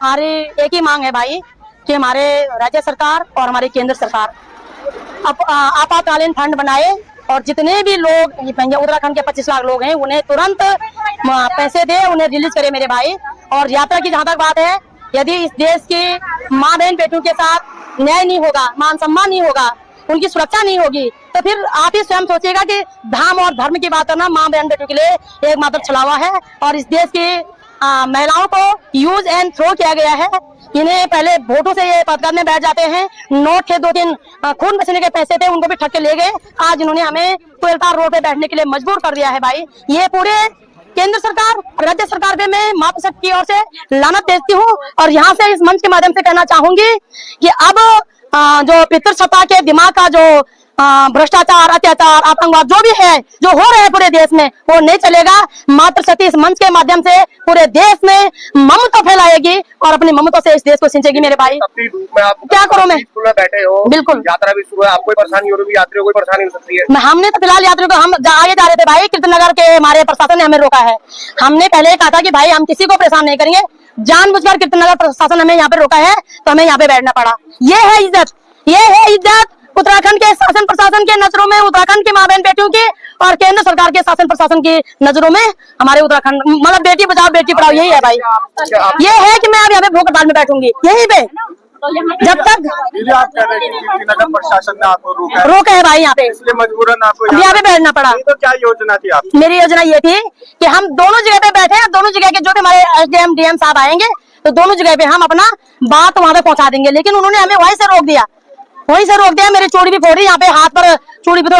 हमारी एक ही मांग है भाई कि हमारे राज्य सरकार और हमारी केंद्र सरकार आपातकालीन फंड बनाए और जितने भी लोग उत्तराखंड के 25 लाख लोग हैं उन्हें तुरंत पैसे दे, उन्हें रिलीज करे मेरे भाई। और यात्रा की जहां तक बात है, यदि इस देश की माँ बहन बेटियों के साथ न्याय नहीं होगा, मान सम्मान नहीं होगा, उनकी सुरक्षा नहीं होगी, तो फिर आप ही स्वयं सोचिएगा कि धाम और धर्म की बात करना माँ बहन बेटियों के लिए एकमात्र छलावा है। और इस देश की महिलाओं को यूज एंड थ्रो किया गया है। इन्हें पहले वोटों से ये पद करने बैठ जाते हैं, नोट थे 2-3 खून पसीने के पैसे थे, उनको भी ठग के ले गए। आज इन्होंने हमें कोयलतार रोड पे बैठने के लिए मजबूर कर दिया है भाई। ये पूरे केंद्र सरकार, राज्य सरकार पे मैं मातृशक्ति की ओर से लानत भेजती हूँ। और यहाँ से इस मंच के माध्यम से कहना चाहूंगी कि अब जो पितृसत्ता के दिमाग का जो भ्रष्टाचार, अत्याचार, आतंकवाद जो भी है, जो हो रहे हैं पूरे देश में, वो नहीं चलेगा। मातृशक्ति इस मंच के माध्यम से पूरे देश में ममता फैलाएगी और अपनी ममता से इस देश को सिंचेगी मेरे भाई। क्या करूं मैं? बैठे हो, बिल्कुल यात्रा भी शुरू है, आपको परेशानी हो रही है, यात्रियों को परेशानी हो सकती है। हमने तो फिलहाल यात्रियों को हम आगे जा रहे थे भाई, कीर्तननगर के हमारे प्रशासन ने हमें रोका है। हमने पहले कहा था कि भाई हम किसी को परेशान नहीं करेंगे, जानबूझकर कीर्तननगर प्रशासन हमें यहाँ पे रोका है, तो हमें यहाँ पे बैठना पड़ा। ये है इज्जत, ये है इज्जत उत्तराखंड के शासन प्रशासन के नजरों में, उत्तराखंड की माँ बहन बेटियों की, और केंद्र सरकार के शासन प्रशासन की नजरों में हमारे उत्तराखंड, मतलब बेटी बचाओ बेटी पढ़ाओ, यही है भाई। ये है कि मैं अब यहाँ पे भूख हड़ताल में बैठूंगी यहीं पे जब तक आप कह रहे हैं कि नगर प्रशासन ने आपको रोका है भाई। यहाँ पे इसलिए मजबूरन आपको यहाँ पे बैठना पड़ा। तो क्या योजना थी आपकी? मेरी योजना ये थी कि हम दोनों जगह पे बैठे, दोनों जगह के जो भी हमारे एसडीएम डीएम साहब आएंगे तो दोनों जगह पे हम अपना बात वहां पे पहुंचा देंगे। लेकिन उन्होंने हमें वहीं से रोक दिया, वहीं से रोक दिया। मेरी चोरी भी फोड़ी, यहाँ पे हाथ पर चोरी भी तो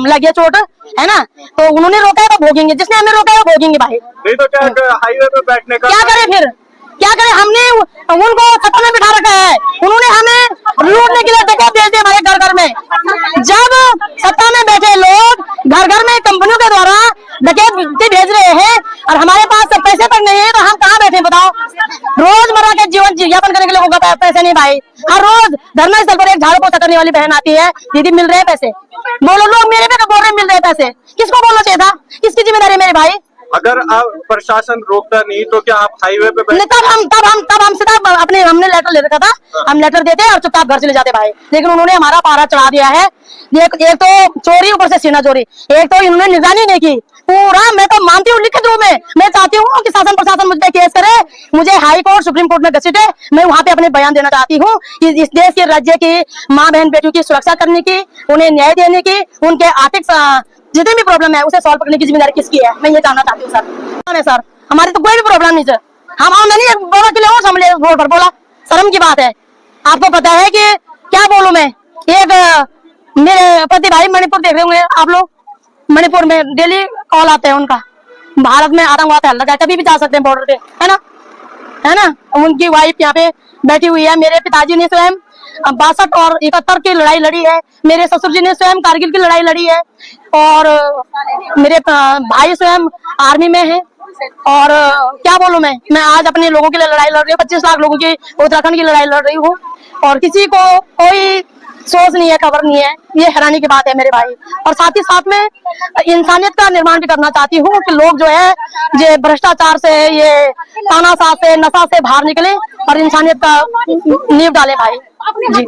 लगी चोट है ना, तो उन्होंने रोका है तो भोगेंगे, जिसने हमें रोका है वो भोगेंगे भाई। नहीं तो क्या हाईवे पे बैठने का क्या करे फिर, क्या करे? हमने उनको सत्ता में बिठा रखा है, उन्होंने हमें लूटने के लिए डकैत भेज दिए हमारे घर घर में। जब सत्ता में बैठे लोग घर घर में कंपनियों के द्वारा डकैत भेज रहे हैं और हमारे पास पैसे तक नहीं है, तो हम कहाँ बैठे बताओ? रोजमर्रा के जीवन यापन करने के लिए लोगों का पैसे नहीं भाई। हर रोज धरना स्थल पर एक झाड़ू पोछा करने वाली बहन आती है, दीदी मिल रहे हैं पैसे, बोलो लोग मेरे पे बोल रहे मिल रहे हैं पैसे, किसको बोलना चाहिए था? किसकी जिम्मेदारी मेरे भाई? अगर आप प्रशासन रोकता नहीं तो क्या आप हाईवे पे तब हम सीधा अपने हमने लेटर ले रखा था, हम लेटर देते और चुपचाप घर चले जाते भाई। लेकिन उन्होंने हमारा पारा चढ़ा दिया है। एक तो चोरी, ऊपर से सीना चोरी, एक तो इन्होंने निगरानी नहीं की पूरा। मैं तो मानती हूँ लिखित रूप में, मैं चाहती हूँ कि शासन प्रशासन मुझ पर केस करे, मुझे हाई कोर्ट सुप्रीम कोर्ट में घसीटे, मैं वहाँ पे अपने बयान देना चाहती हूँ कि इस देश के राज्य की माँ बहन बेटियों की सुरक्षा करने की, उन्हें न्याय देने की, उनके आर्थिक जितनी भी प्रॉब्लम है उसे सॉल्व करने की जिम्मेदारी किसकी है, मैं ये जानना चाहती हूँ सर। सर हमारी तो कोई भी प्रॉब्लम नहीं सर, हम आमदनी बोला के लिए हमले रोड पर बोला, शर्म की बात है। आपको पता है कि क्या बोलूं मैं, एक मेरे पति भाई मणिपुर देख रहे होंगे आप लोग, मणिपुर में डेली कॉल आते हैं उनका, भारत में आतंकवाद फैल रहा है, कभी भी जा सकते हैं बॉर्डर पे, है ना। उनकी वाइफ यहाँ पे बैठी हुई है। मेरे पिताजी ने स्वयं 62 और 71 की लड़ाई लड़ी है, मेरे ससुर जी ने स्वयं कारगिल की लड़ाई लड़ी है, और मेरे भाई स्वयं आर्मी में है। और क्या बोलूं मैं आज अपने लोगों के लिए लड़ाई लड़ रही हूँ, 25 लाख लोगों की उत्तराखंड की लड़ाई लड़ रही हूँ, और किसी को कोई सोच नहीं है, खबर नहीं है। ये हैरानी की बात है मेरे भाई। और साथ ही साथ में इंसानियत का निर्माण भी करना चाहती हूँ कि लोग जो है ये भ्रष्टाचार से, ये तानाशाह से, नशा से बाहर निकले और इंसानियत का नींव डाले भाई जी।